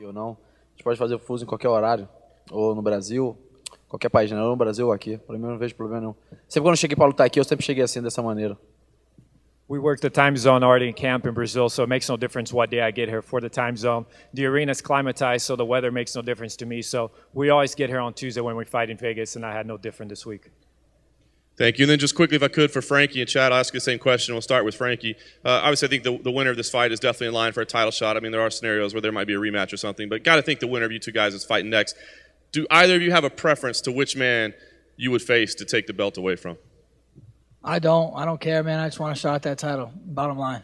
ou não. A gente pode fazer o fuso em qualquer horário, ou no Brasil, qualquer país, né? Ou no Brasil ou aqui. Para mim eu não vejo problema nenhum. Sempre quando eu cheguei para lutar aqui, eu sempre cheguei assim, dessa maneira. We work the time zone already in camp in Brazil, so it makes no difference what day I get here for the time zone. The arena's climatized, so the weather makes no difference to me. So we always get here on Tuesday when we fight in Vegas, and I had no different this week. Thank you. And then just quickly, if I could, for Frankie and Chad, I'll ask you the same question. We'll start with Frankie. Obviously, I think the winner of this fight is definitely in line for a title shot. I mean, there are scenarios where there might be a rematch or something, but got to think the winner of you two guys is fighting next. Do either of you have a preference to which man you would face to take the belt away from? I don't care, man. I just want a shot at that title, bottom line.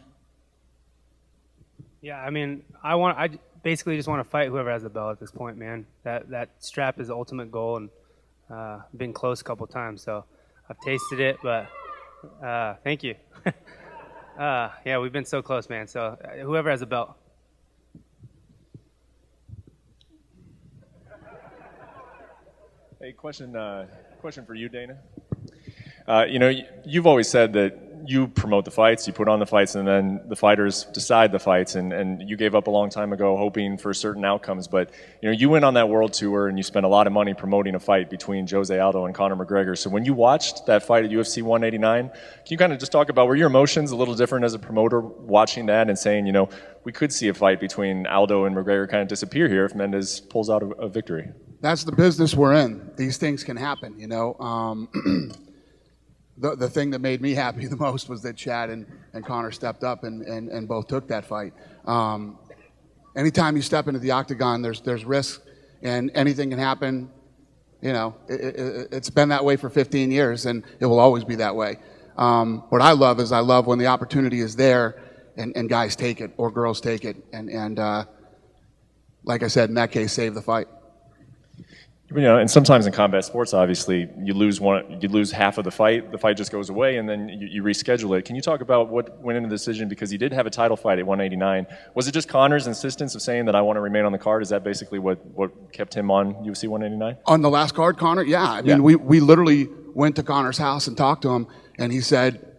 Yeah, I mean, I basically just want to fight whoever has the belt at this point, man. That strap is the ultimate goal, and been close a couple times, so I've tasted it, but thank you. Yeah, we've been so close, man. So whoever has a belt. Hey, question for you, Dana. You've always said that you promote the fights, you put on the fights, and then the fighters decide the fights. And you gave up a long time ago hoping for certain outcomes. But, you went on that world tour and you spent a lot of money promoting a fight between Jose Aldo and Conor McGregor. So when you watched that fight at UFC 189, can you kind of just talk about, were your emotions a little different as a promoter watching that and saying, we could see a fight between Aldo and McGregor kind of disappear here if Mendes pulls out a victory? That's the business we're in. These things can happen, The thing that made me happy the most was that Chad and Conor stepped up and both took that fight. Anytime you step into the octagon, there's risk, and anything can happen. It's been that way for 15 years, and it will always be that way. What I love when the opportunity is there, and guys take it or girls take it, and like I said, in that case, save the fight. And sometimes in combat sports, obviously, you lose half of the fight just goes away, and then you reschedule it. Can you talk about what went into the decision? Because he did have a title fight at 189. Was it just Conor's insistence of saying that I want to remain on the card? Is that basically what kept him on UFC 189? On the last card, Conor? Yeah. I mean, we literally went to Conor's house and talked to him, and he said,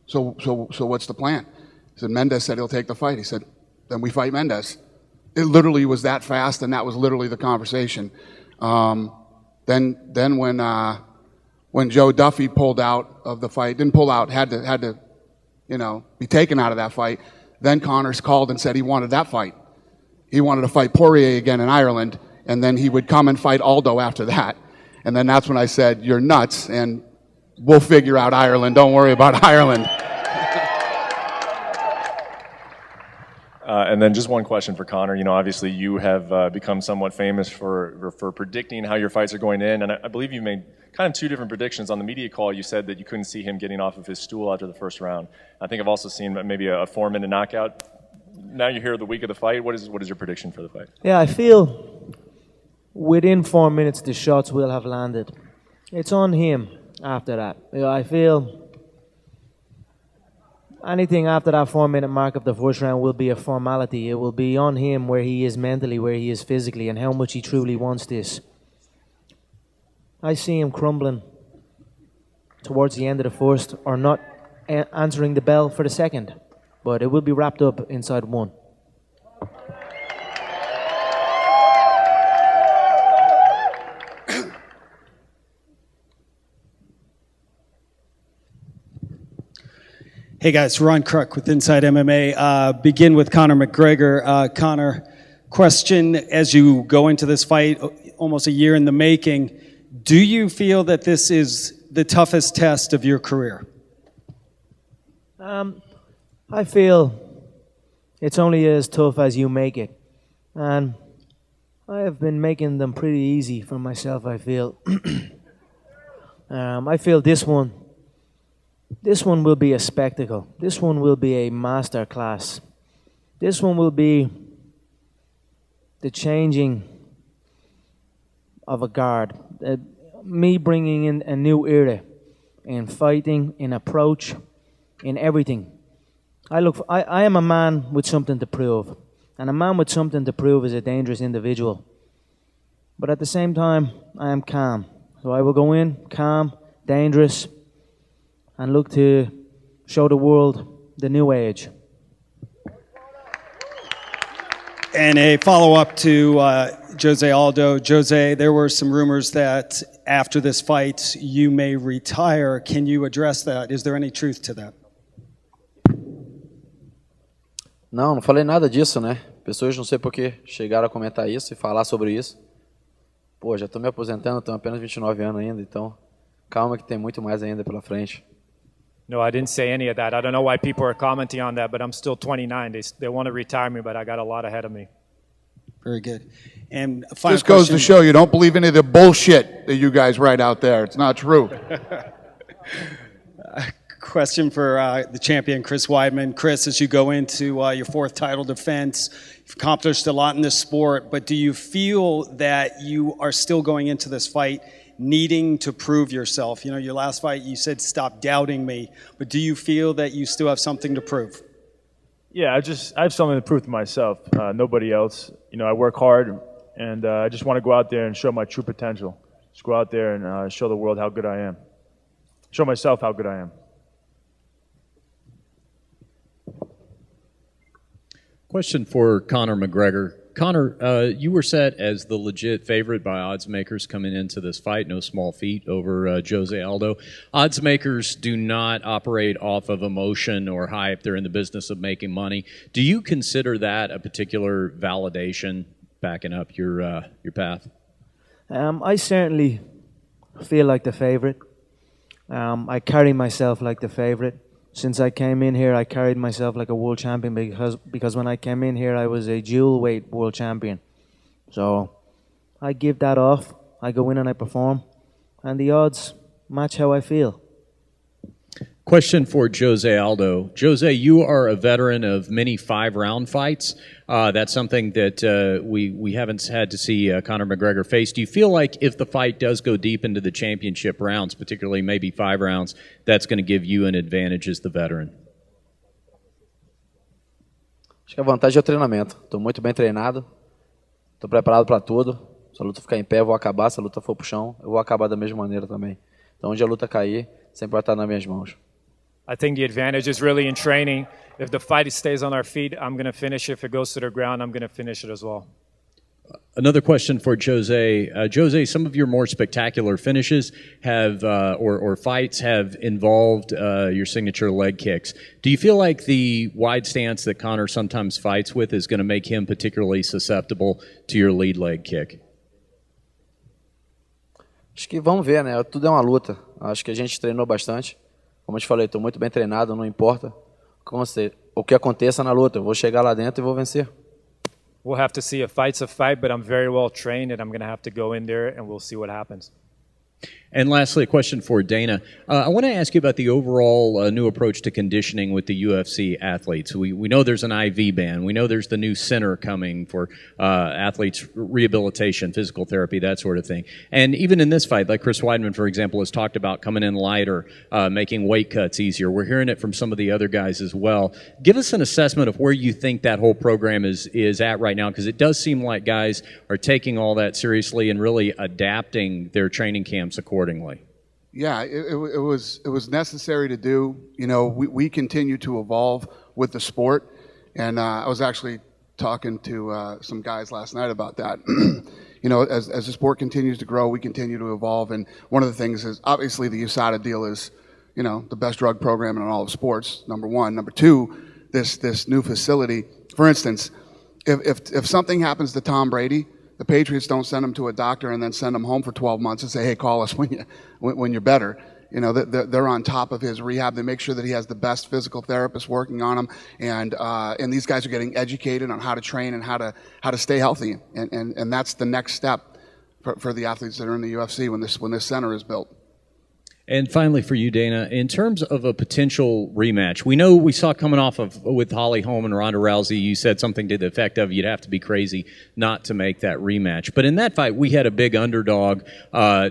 so what's the plan? He said, Mendes said he'll take the fight. He said, then we fight Mendes. It literally was that fast, and that was literally the conversation. Then when Joe Duffy pulled out of the fight, didn't pull out, had to be taken out of that fight. Then Connor's called and said he wanted that fight. He wanted to fight Poirier again in Ireland, and then he would come and fight Aldo after that. And then that's when I said, "You're nuts, and we'll figure out Ireland. Don't worry about Ireland." And then just one question for Conor. Obviously you have become somewhat famous for predicting how your fights are going in, and I believe you made kind of two different predictions. On the media call, you said that you couldn't see him getting off of his stool after the first round. I think I've also seen maybe a 4-minute knockout. Now you're here the week of the fight. What is your prediction for the fight? Yeah, I feel within 4 minutes the shots will have landed. It's on him after that. I feel anything after that 4-minute mark of the first round will be a formality. It will be on him where he is mentally, where he is physically, and how much he truly wants this. I see him crumbling towards the end of the first, or not answering the bell for the second. But it will be wrapped up inside one. Hey guys, Ron Kruk with Inside MMA. Begin with Conor McGregor. Conor, question as you go into this fight, almost a year in the making, do you feel that this is the toughest test of your career? I feel it's only as tough as you make it. And I have been making them pretty easy for myself, I feel. I feel this one will be a spectacle. This one will be a master class. This one will be the changing of a guard. Me bringing in a new era in fighting, in approach, in everything. I am a man with something to prove. And a man with something to prove is a dangerous individual. But at the same time, I am calm. So I will go in calm, dangerous, and look to show the world the new age. And a follow-up to Jose Aldo. Jose, there were some rumors that after this fight you may retire. Can you address that? Is there any truth to that? Não falei nada disso, né? Pessoas não sei por que chegaram a comentar isso e falar sobre isso. Pô, já estou me aposentando, tenho apenas 29 anos ainda, então calma que tem muito mais ainda pela frente. No, I didn't say any of that. I don't know why people are commenting on that, but I'm still 29. They want to retire me, but I got a lot ahead of me. Very good. And a final Just goes question. to show you don't believe any of the bullshit that you guys write out there. It's not true. Question for the champion, Chris Weidman. Chris, as you go into your fourth title defense, you've accomplished a lot in this sport, but do you feel that you are still going into this fight needing to prove yourself? You know, your last fight, you said, stop doubting me, but do you feel that you still have something to prove? Yeah, I have something to prove to myself, nobody else. You know, I work hard, and I just want to go out there and show my true potential. Just go out there and show the world how good I am. Show myself how good I am. Question for Conor McGregor. Conor, you were set as the legit favorite by odds makers coming into this fight, no small feat over Jose Aldo. Odds makers do not operate off of emotion or hype. They're in the business of making money. Do you consider that a particular validation backing up your path? I certainly feel like the favorite. I carry myself like the favorite. Since I came in here, I carried myself like a world champion because when I came in here, I was a dual weight world champion. So I give that off. I go in and I perform, and the odds match how I feel. Question for Jose Aldo. Jose, you are a veteran of many 5-round fights. That's something that we haven't had to see Conor McGregor face. Do you feel like if the fight does go deep into the championship rounds, particularly maybe 5 rounds, that's going to give you an advantage as the veteran? Acho que a vantagem é o treinamento. Estou muito bem treinado, estou preparado para tudo. Se a luta ficar em pé, eu vou acabar. Se a luta for pro chão, eu vou acabar da mesma maneira também. Então, onde a luta cair, sempre vai estar nas minhas mãos. I think the advantage is really in training. If the fight stays on our feet, I'm going to finish it. If it goes to the ground, I'm going to finish it as well. Another question for Jose. Jose, some of your more spectacular finishes have, or fights have involved your signature leg kicks. Do you feel like the wide stance that Conor sometimes fights with is going to make him particularly susceptible to your lead leg kick? Acho que vamos ver, né? Tudo é uma luta. Acho que a gente treinou bastante. Como eu te falei, estou muito bem treinado, não importa o que aconteça na luta. Eu vou chegar lá dentro e vou vencer. We'll have to see. A fight's a fight, but I'm very well trained, and I'm going to have to go in there, and we'll see what happens. And lastly, a question for Dana. I want to ask you about the overall new approach to conditioning with the UFC athletes. We know there's an IV ban. We know there's the new center coming for athletes' rehabilitation, physical therapy, that sort of thing. And even in this fight, like Chris Weidman, for example, has talked about coming in lighter, making weight cuts easier. We're hearing it from some of the other guys as well. Give us an assessment of where you think that whole program is at right now, because it does seem like guys are taking all that seriously and really adapting their training camps accordingly. Yeah, it was necessary to do. You know, we continue to evolve with the sport, and I was actually talking to some guys last night about that. You know, as the sport continues to grow, we continue to evolve, and one of the things is obviously the USADA deal is, you know, the best drug program in all of sports. Number one, number two, this new facility. For instance, if something happens to Tom Brady, the Patriots don't send him to a doctor and then send him home for 12 months and say, hey, call us when you're better. You know, they're on top of his rehab. They make sure that he has the best physical therapist working on him. And these guys are getting educated on how to train and how to stay healthy. And that's the next step for the athletes that are in the UFC when this center is built. And finally for you, Dana, in terms of a potential rematch, we saw coming off with Holly Holm and Ronda Rousey, you said something to the effect of you'd have to be crazy not to make that rematch. But in that fight, we had a big underdog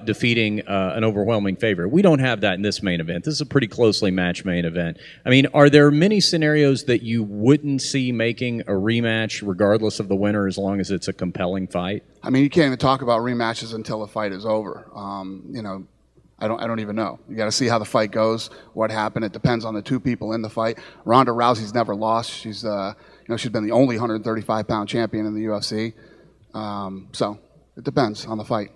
defeating an overwhelming favorite. We don't have that in this main event. This is a pretty closely matched main event. I mean, are there many scenarios that you wouldn't see making a rematch regardless of the winner as long as it's a compelling fight? I mean, you can't even talk about rematches until the fight is over. You know, I don't even know. You got to see how the fight goes, what happened. It depends on the two people in the fight. Ronda Rousey's never lost. She's she's been the only 135-pound champion in the UFC. So it depends on the fight.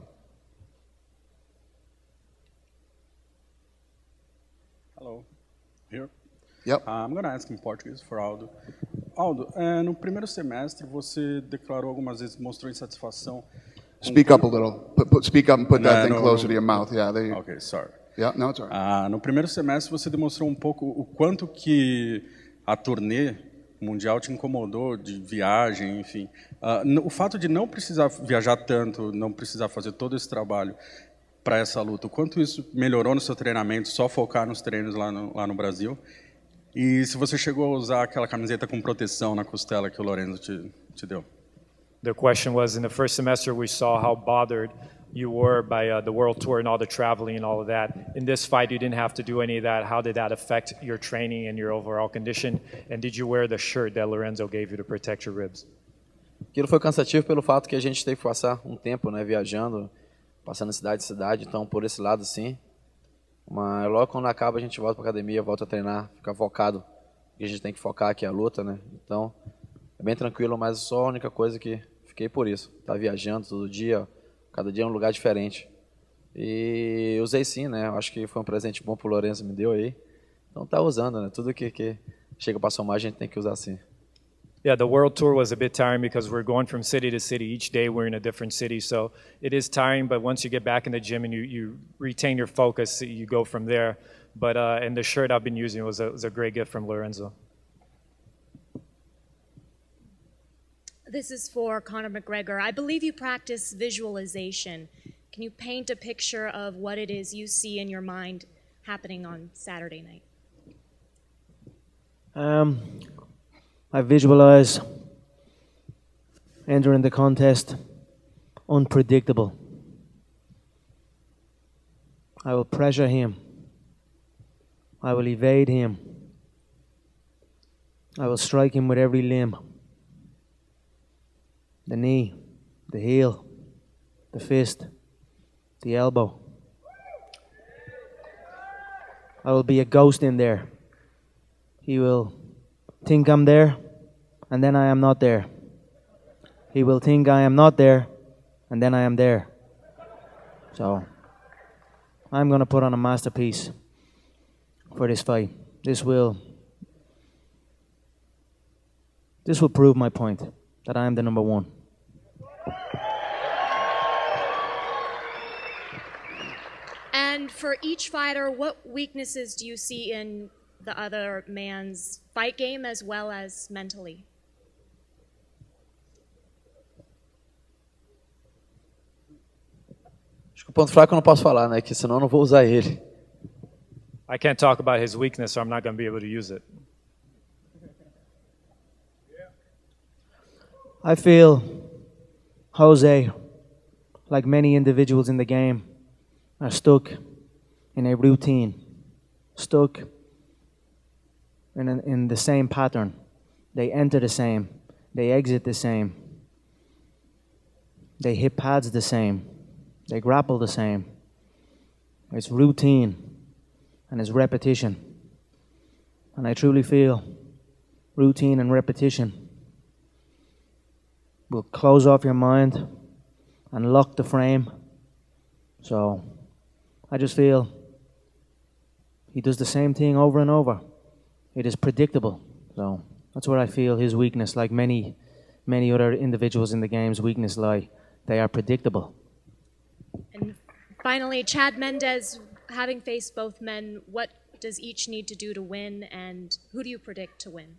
Hello. Here? Yep. I'm going to ask in Portuguese for Aldo. Aldo, no primeiro semestre você declarou algumas vezes, mostrou insatisfação. Speak up a little. Speak up and put that thing closer to your mouth. Yeah. There you... Okay, sorry. Yeah, no, it's all right. No primeiro semestre você demonstrou um pouco o quanto que a turnê mundial te incomodou de viagem, enfim. O fato de não precisar viajar tanto, não precisar fazer todo esse trabalho para essa luta, o quanto isso melhorou no seu treinamento, só focar nos treinos lá no Brasil? E se você chegou a usar aquela camiseta com proteção na costela que o Lorenzo te deu? The question was, in the first semester we saw how bothered you were by the world tour and all the traveling and all of that. In this fight, you didn't have to do any of that. How did that affect your training and your overall condition? And did you wear the shirt that Lorenzo gave you to protect your ribs? Aquilo foi cansativo pelo fato que a gente teve que passar um tempo, né, viajando, passando de cidade em cidade, então por esse lado sim. Mas logo quando acaba a gente volta para academia, volta a treinar, fica focado. O que a gente tem que focar aqui é a luta, né? Então é bem tranquilo, mas só a única coisa que fiquei por isso. Tá viajando todo dia, cada dia é um lugar diferente. E usei sim, né? Acho que foi um presente bom pro Lorenzo me deu aí. Então tá usando, né? Tudo que chega para somar a gente tem que usar sim. Yeah, the world tour was a bit tiring because we're going from city to city. Each day we're in a different city, so it is tiring, but once you get back in the gym and you retain your focus, you go from there. But and the shirt I've been using was a great gift from Lorenzo. This is for Conor McGregor. I believe you practice visualization. Can you paint a picture of what it is you see in your mind happening on Saturday night? I visualize entering the contest unpredictable. I will pressure him. I will evade him. I will strike him with every limb. The knee, the heel, the fist, the elbow. I will be a ghost in there. He will think I'm there, and then I am not there. He will think I am not there, and then I am there. So, I'm going to put on a masterpiece for this fight. This will prove my point, that I am the number one. And for each fighter, what weaknesses do you see in the other man's fight game as well as mentally? Acho que o ponto fraco eu não posso falar, né? Que senão eu não vou usar ele. I can't talk about his weakness, so I'm not going to be able to use it. I feel Jose, like many individuals in the game, are stuck in a routine, stuck in the same pattern. They enter the same, they exit the same, they hit pads the same, they grapple the same. It's routine and it's repetition. And I truly feel routine and repetition will close off your mind and lock the frame. So I just feel he does the same thing over and over. It is predictable. So that's where I feel his weakness, like many other individuals in the game's weakness lie. They are predictable. And finally, Chad Mendes, having faced both men, what does each need to do to win, and who do you predict to win?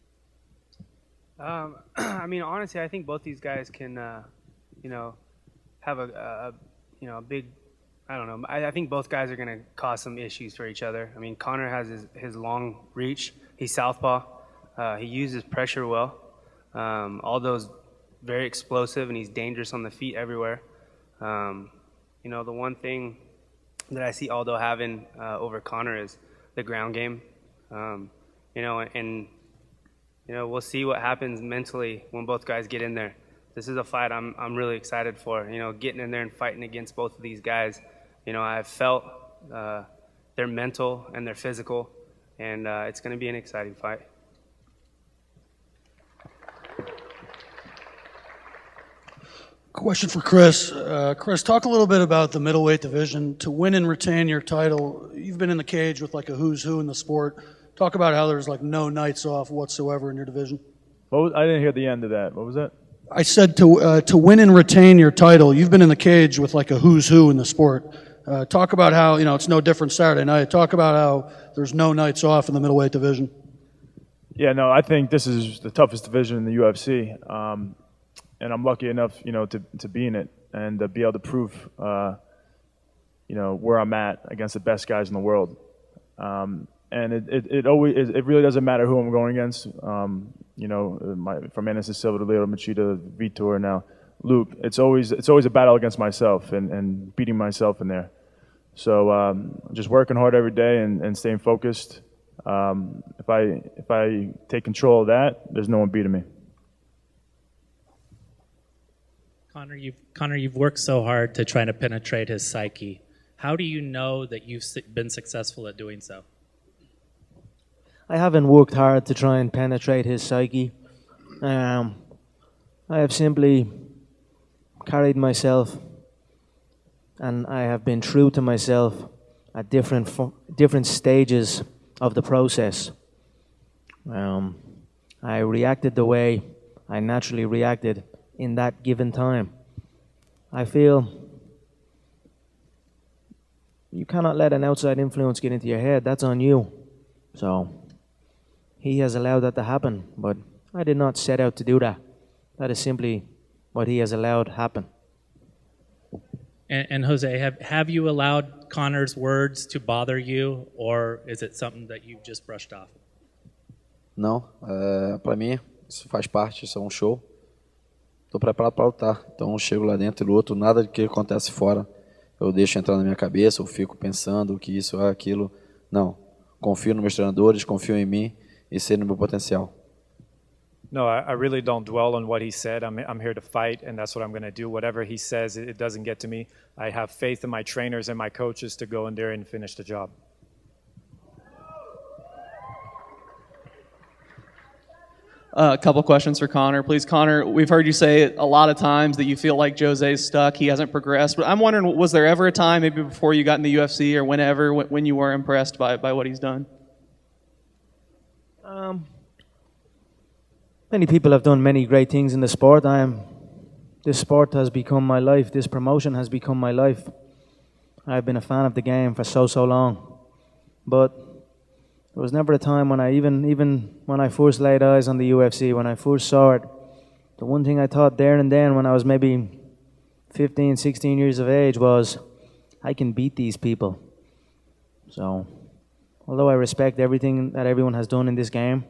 I mean, honestly, I think both these guys can, have a big, I don't know. I think both guys are going to cause some issues for each other. I mean, Conor has his long reach. He's southpaw. He uses pressure well. Aldo's very explosive, and he's dangerous on the feet everywhere. The one thing that I see Aldo having over Conor is the ground game. We'll see what happens mentally when both guys get in there. This is a fight I'm really excited for. Getting in there and fighting against both of these guys. I've felt their mental and their physical, and it's going to be an exciting fight. Question for Chris. Chris, talk a little bit about the middleweight division. To win and retain your title, you've been in the cage with like a who's who in the sport. Talk about how there's like no nights off whatsoever in your division. I didn't hear the end of that. What was that? I said to win and retain your title, you've been in the cage with like a who's who in the sport. Talk about how, it's no different Saturday night. Talk about how there's no nights off in the middleweight division. Yeah, no, I think this is the toughest division in the UFC. And I'm lucky enough, to be in it and be able to prove, where I'm at against the best guys in the world. And it really doesn't matter who I'm going against. From Mendes Silva to Leo Machida, Vitor, now Luke. It's always a battle against myself and beating myself in there. So just working hard every day and staying focused. If I take control of that, there's no one beating me. Conor, you've worked so hard to try to penetrate his psyche. How do you know that you've been successful at doing so? I haven't worked hard to try and penetrate his psyche. I have simply carried myself, and I have been true to myself at different stages of the process. I reacted the way I naturally reacted in that given time. I feel you cannot let an outside influence get into your head. That's on you. So he has allowed that to happen, but I did not set out to do that. That is simply what he has allowed happen. And Jose, have you allowed Conor's words to bother you, or is it something that you've just brushed off? Não, para mim isso faz parte, isso é show. Estou preparado para lutar, então eu chego lá dentro e luto, nada do que acontece fora eu deixo entrar na minha cabeça, eu fico pensando que isso é aquilo. Não, confio nos meus treinadores, confio em mim e sei no meu potencial. No, I really don't dwell on what he said. I'm here to fight, and that's what I'm going to do. Whatever he says, it doesn't get to me. I have faith in my trainers and my coaches to go in there and finish the job. A couple questions for Conor, please. Conor, we've heard you say a lot of times that you feel like Jose's stuck, he hasn't progressed. But I'm wondering, was there ever a time, maybe before you got in the UFC or whenever, when you were impressed by what he's done? Many people have done many great things in the sport. This sport has become my life. This promotion has become my life. I've been a fan of the game for so long. But there was never a time when even when I first laid eyes on the UFC, when I first saw it, the one thing I thought there and then when I was maybe 15, 16 years of age was, I can beat these people. So, although I respect everything that everyone has done in this game,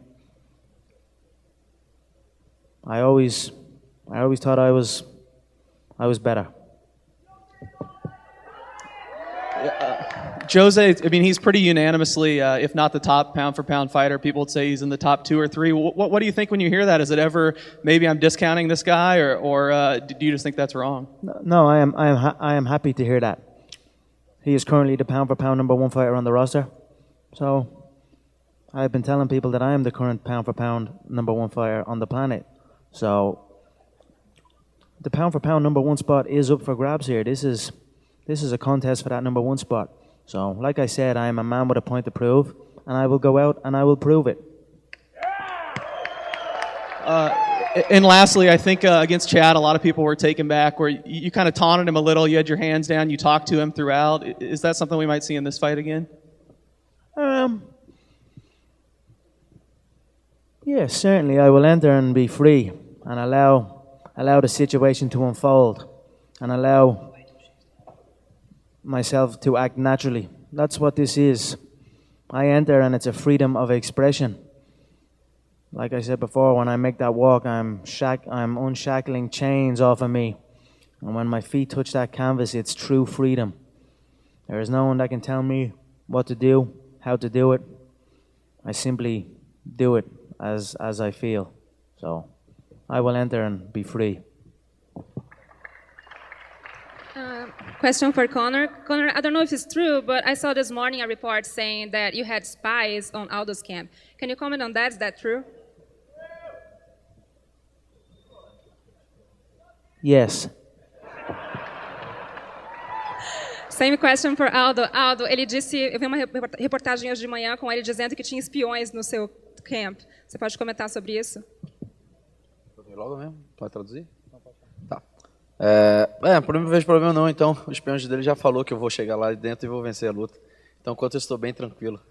I always thought I was better. Jose, I mean, he's pretty unanimously, if not the top pound-for-pound fighter. People would say he's in the top 2 or 3. What do you think when you hear that? Is it ever, maybe I'm discounting this guy, or do you just think that's wrong? No, I am happy to hear that. He is currently the pound-for-pound #1 fighter on the roster. So I've been telling people that I am the current pound-for-pound #1 fighter on the planet. So the pound-for-pound #1 spot is up for grabs here. This is a contest for that #1 spot. So, like I said, I am a man with a point to prove, and I will go out and I will prove it. And lastly, I think against Chad, a lot of people were taken back where you kind of taunted him a little. You had your hands down. You talked to him throughout. Is that something we might see in this fight again? Yeah, certainly. I will enter and be free and allow the situation to unfold and allow myself to act naturally. That's what this is. I enter and it's a freedom of expression. Like I said before, when I make that walk, I'm unshackling chains off of me. And when my feet touch that canvas, it's true freedom. There is no one that can tell me what to do, how to do it. I simply do it as I feel. So I will enter and be free. Question for Conor. Conor, I don't know if it's true, but I saw this morning a report saying that you had spies on Aldo's camp. Can you comment on that? Is that true? Yes. Same question for Aldo. Aldo, ele disse, eu vi uma reportagem hoje de manhã com ele dizendo que tinha espiões no seu camp. Você pode comentar sobre isso? Logo mesmo? Pode traduzir? Tá. Por mim não vejo problema não, então o espião dele já falou que eu vou chegar lá dentro e vou vencer a luta. Então, enquanto eu estou bem tranquilo.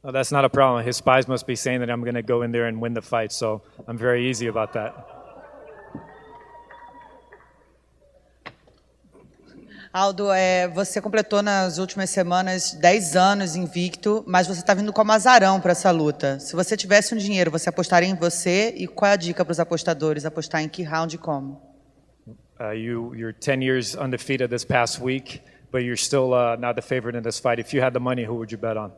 Well, that's not a problem. His spies must be saying that I'm going to go in there and win the fight, so I'm very easy about that. Aldo, você completou nas últimas semanas 10 anos invicto, mas você está vindo como azarão para essa luta. Se você tivesse um dinheiro, você apostaria em você? E qual é a dica para os apostadores? Apostar em que round e como? You're 10 years undefeated this past week, but you're still not the favorite in this fight. If you had the money, who would you bet on?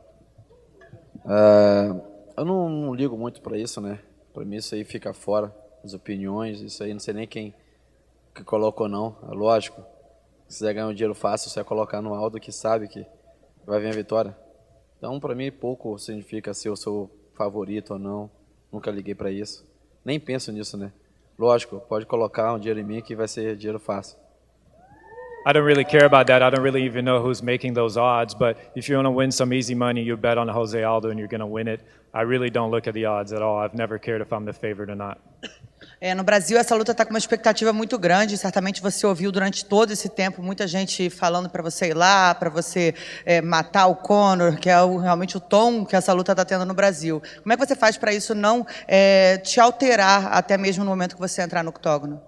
Eu não ligo muito para isso, né? Para mim isso aí fica fora, as opiniões, isso aí não sei nem quem que colocou não, é lógico. Se quiser ganhar um dinheiro fácil, você vai colocar no Aldo que sabe que vai vir a vitória. Então, para mim, pouco significa se eu sou favorito ou não. Nunca liguei para isso. Nem penso nisso, né? Lógico, pode colocar um dinheiro em mim que vai ser dinheiro fácil. I don't really care about that. I don't really even know who's making those odds, but if you want to win some easy money, you bet on Jose Aldo and you're going to win it. I really don't look at the odds at all. I've never cared if I'm the favorite or not. No Brasil, essa luta está com uma expectativa muito grande. Certamente você ouviu durante todo esse tempo muita gente falando para você ir lá, para você matar o Conor, que é realmente o tom que essa luta está tendo no Brasil. Como é que você faz para isso não te alterar até mesmo no momento que você entrar no octógono?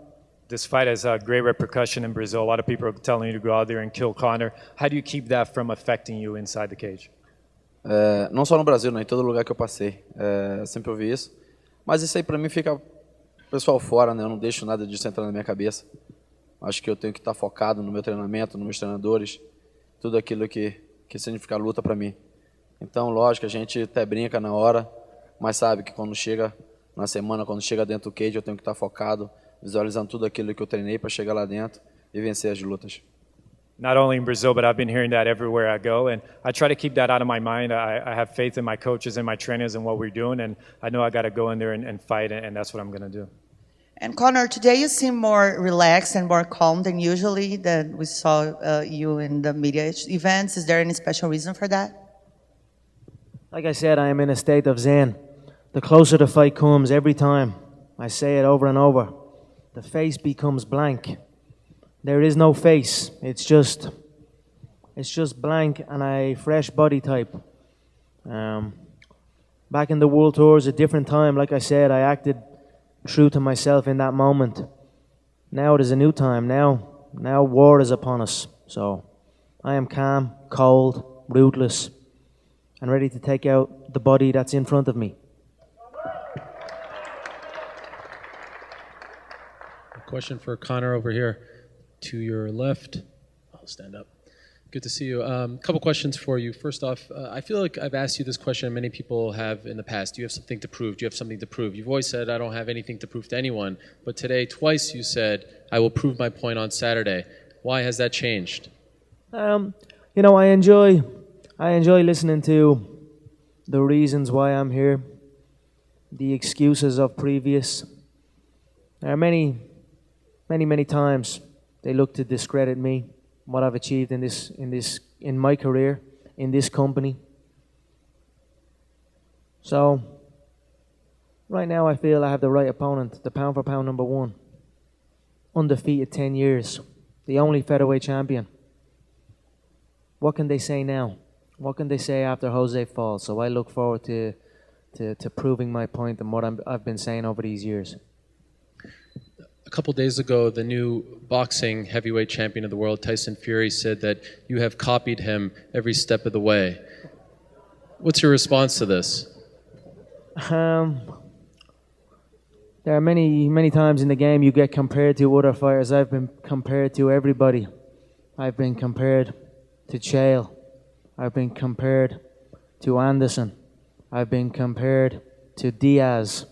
This fight has a great repercussion in Brazil. A lot of people are telling you to go out there and kill Conor. How do you keep that from affecting you inside the cage? Não só no Brasil, né? Em todo lugar que eu passei. Sempre ouvi isso. Mas isso aí para mim fica pessoal fora, né? Eu não deixo nada disso entrar na minha cabeça. Acho que eu tenho que estar focado no meu treinamento, nos meus treinadores, tudo aquilo que significa luta para mim. Então, lógico, a gente até brinca na hora, mas sabe que quando chega na semana, quando chega dentro do cage, eu tenho que estar focado, visualizando tudo aquilo que eu treinei para chegar lá dentro e vencer as lutas. Not only in Brazil, but I've been hearing that everywhere I go, and I try to keep that out of my mind. I have faith in my coaches and my trainers and what we're doing, and I know I got to go in there and fight, and that's what I'm going to do. And Conor, today you seem more relaxed and more calm than usually that we saw you in the media events. Is there any special reason for that? Like I said, I am in a state of zen. The closer the fight comes every time, I say it over and over, the face becomes blank. There is no face. It's just blank and a fresh body type. Back in the World Tours, a different time. Like I said, I acted true to myself in that moment. Now it is a new time. Now war is upon us. So I am calm, cold, ruthless, and ready to take out the body that's in front of me. A question for Conor over here. To your left. I'll stand up. Good to see you. A couple questions for you. First off, I feel like I've asked you this question, and many people have in the past. Do you have something to prove? Do you have something to prove? You've always said, I don't have anything to prove to anyone. But today, twice you said, I will prove my point on Saturday. Why has that changed? I enjoy listening to the reasons why I'm here, the excuses of previous. There are many times they look to discredit me, what I've achieved in my career, in this company. So, right now I feel I have the right opponent, the pound for pound number one. Undefeated 10 years, the only featherweight champion. What can they say now? What can they say after Jose falls? So I look forward to proving my point and what I've been saying over these years. A couple days ago, the new boxing heavyweight champion of the world, Tyson Fury, said that you have copied him every step of the way. What's your response to this? There are many times in the game you get compared to other fighters. I've been compared to everybody. I've been compared to Chael. I've been compared to Anderson. I've been compared to Diaz.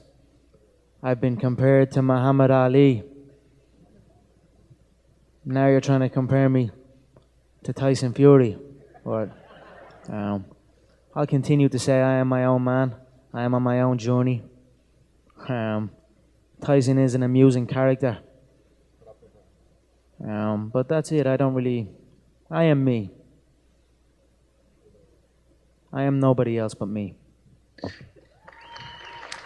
I've been compared to Muhammad Ali. Now you're trying to compare me to Tyson Fury. But I'll continue to say I am my own man. I am on my own journey. Tyson is an amusing character. But that's it. I don't really I am me. I am nobody else but me.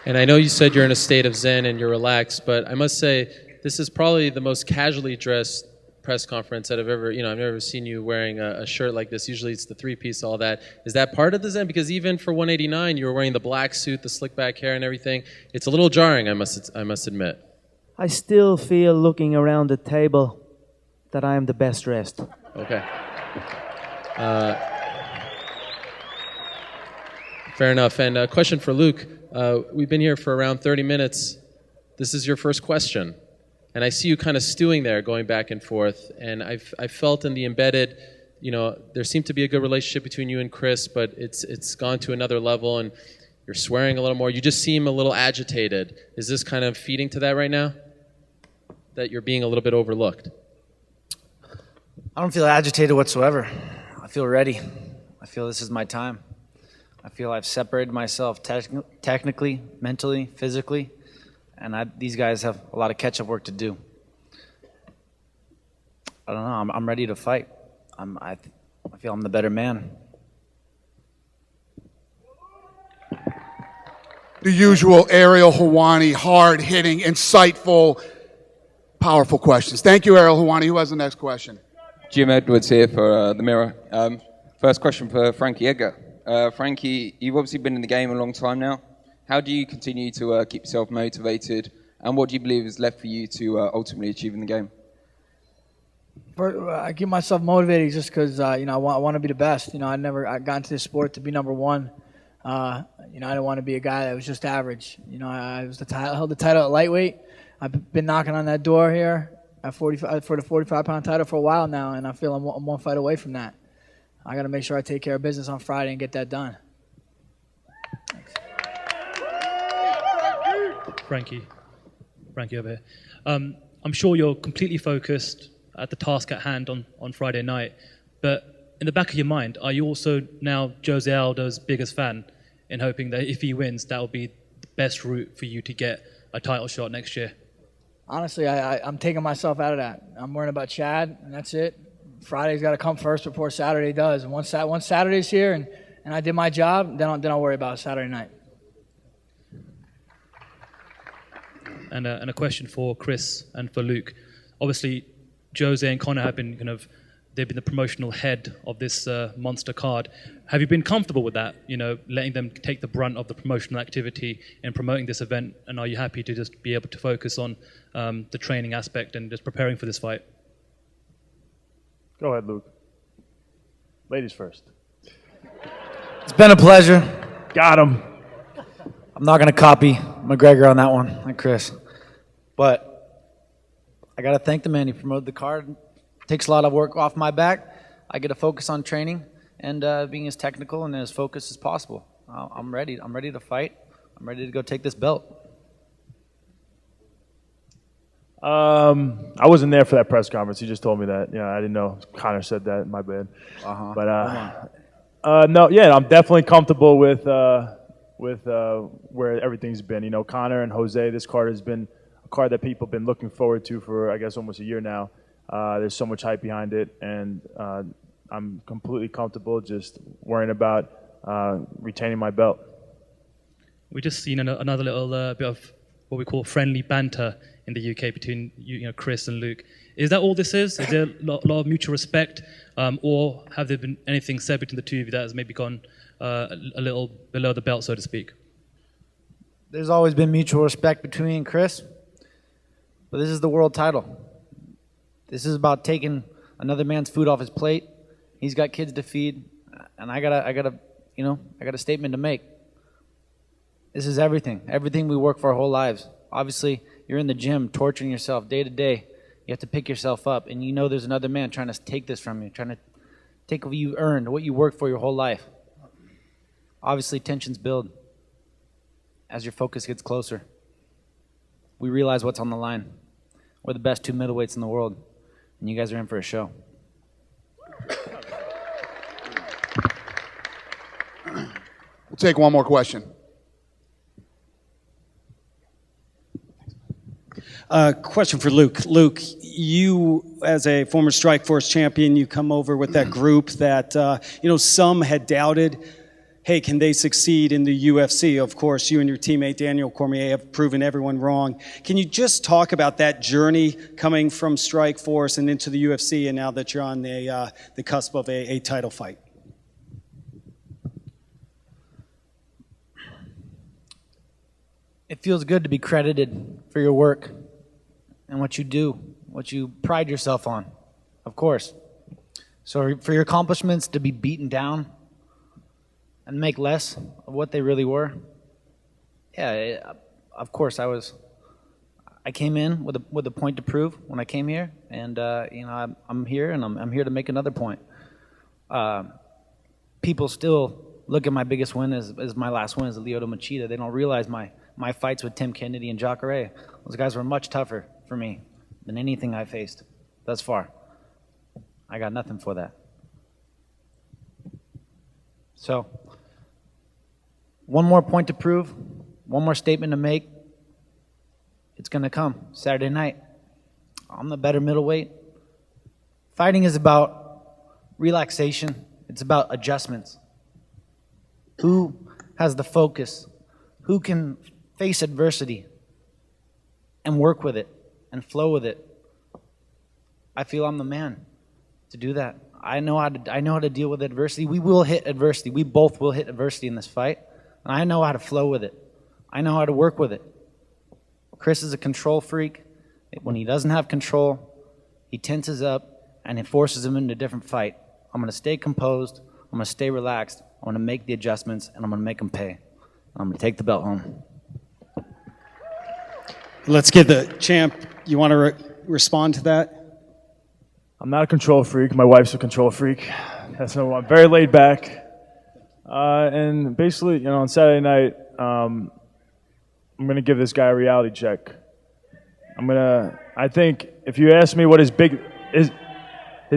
And I know you said you're in a state of zen and you're relaxed, but I must say this is probably the most casually dressed press conference that I've never seen you wearing a shirt like this. Usually it's the three-piece, all that. Is that part of the zen? Because even for 189, you were wearing the black suit, the slick back hair and everything. It's a little jarring, I must admit. I still feel looking around the table that I am the best dressed. Okay. Fair enough. And a question for Luke. We've been here for around 30 minutes. This is your first question. And I see you kind of stewing there, going back and forth. And I felt in the embedded, there seemed to be a good relationship between you and Chris, but it's gone to another level, and you're swearing a little more. You just seem a little agitated. Is this kind of feeding to that right now? That you're being a little bit overlooked? I don't feel agitated whatsoever. I feel ready. I feel this is my time. I feel I've separated myself technically, mentally, physically, and these guys have a lot of catch-up work to do. I don't know. I'm ready to fight. I feel I'm the better man. The usual Ariel Helwani, hard-hitting, insightful, powerful questions. Thank you, Ariel Helwani. Who has the next question? Jim Edwards here for The Mirror. First question for Frankie Edgar. Frankie, you've obviously been in the game a long time now. How do you continue to keep yourself motivated, and what do you believe is left for you to ultimately achieve in the game? I keep myself motivated just because I want to be the best. I got into this sport to be number one. I didn't want to be a guy that was just average. I held the title at lightweight. I've been knocking on that door here at 45 for the 45-pound title for a while now, and I feel I'm one fight away from that. I got to make sure I take care of business on Friday and get that done. Frankie over here. I'm sure you're completely focused at the task at hand on Friday night, but in the back of your mind, are you also now Jose Aldo's biggest fan in hoping that if he wins, that will be the best route for you to get a title shot next year? Honestly, I'm taking myself out of that. I'm worrying about Chad, and that's it. Friday's got to come first before Saturday does. And once Saturday's here and I did my job, then I'll worry about Saturday night. And a question for Chris and for Luke. Obviously, Jose and Conor have been they've been the promotional head of this monster card. Have you been comfortable with that? Letting them take the brunt of the promotional activity in promoting this event, and are you happy to just be able to focus on the training aspect and just preparing for this fight? Go ahead, Luke. Ladies first. It's been a pleasure. Got him. I'm not going to copy McGregor on that one, like Chris. But I got to thank the man. He promoted the card. It takes a lot of work off my back. I get to focus on training and being as technical and as focused as possible. I'm ready. I'm ready to fight. I'm ready to go take this belt. I wasn't there for that press conference. He just told me that. I didn't know Conor said that. My bad. But no, I'm definitely comfortable with where everything's been. Conor and Jose, this card has been a card that people have been looking forward to for, I guess, almost a year now. There's so much hype behind it, and I'm completely comfortable just worrying about retaining my belt. We just seen another little bit of what we call friendly banter in the UK between Chris and Luke. Is that all this is? Is there a lot of mutual respect, or have there been anything said between the two of you that has maybe gone a little below the belt, so to speak? There's always been mutual respect between me and Chris, but this is the world title. This is about taking another man's food off his plate. He's got kids to feed, and I got a statement to make. This is everything we work for our whole lives. Obviously, you're in the gym torturing yourself day to day. You have to pick yourself up, and there's another man trying to take this from you, trying to take what you earned, what you worked for your whole life. Obviously, tensions build as your focus gets closer. We realize what's on the line. We're the best two middleweights in the world, and you guys are in for a show. We'll take one more question. Question for Luke. Luke, you, as a former Strikeforce champion, you come over with that group that, some had doubted, hey, can they succeed in the UFC? Of course, you and your teammate Daniel Cormier have proven everyone wrong. Can you just talk about that journey coming from Strikeforce and into the UFC, and now that you're on the cusp of a title fight? It feels good to be credited for your work and what you do, what you pride yourself on, of course. So for your accomplishments to be beaten down and make less of what they really were, of course I came in with a point to prove when I came here, and I'm here, and I'm here to make another point. People still look at my biggest win as my last win as Lyoto Machida. They don't realize my fights with Tim Kennedy and Jacare. Those guys were much tougher for me than anything I faced thus far. I got nothing for that. So, one more point to prove, one more statement to make. It's going to come Saturday night. I'm the better middleweight. Fighting is about relaxation. It's about adjustments. Who has the focus? Who can face adversity and work with it and flow with it? I feel I'm the man to do that. I know how to deal with adversity. We will hit adversity. We both will hit adversity in this fight. And I know how to flow with it. I know how to work with it. Chris is a control freak. When he doesn't have control, he tenses up and it forces him into a different fight. I'm going to stay composed. I'm going to stay relaxed. I'm going to make the adjustments, and I'm going to make them pay. I'm going to take the belt home. Let's give the champ, you want to respond to that? I'm not a control freak. My wife's a control freak. That's number one. Very laid back. And basically, on Saturday night, I'm going to give this guy a reality check. I think if you ask me what his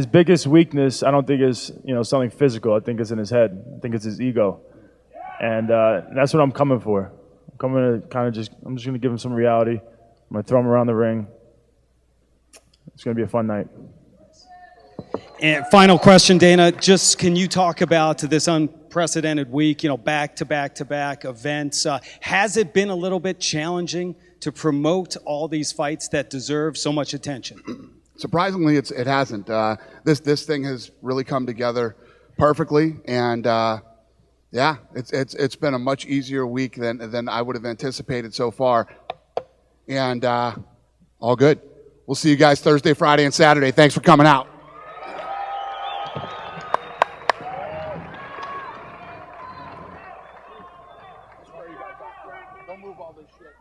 biggest weakness, I don't think is, something physical. I think it's in his head. I think it's his ego. And that's what I'm coming for. I'm just going to give him some reality. I'm going to throw him around the ring. It's going to be a fun night. And final question, Dana, just can you talk about this unprecedented week, back-to-back-to-back events? Has it been a little bit challenging to promote all these fights that deserve so much attention? Surprisingly, it hasn't. This thing has really come together perfectly, and it's been a much easier week than I would have anticipated so far, and all good. We'll see you guys Thursday, Friday, and Saturday. Thanks for coming out. Don't move all this shit.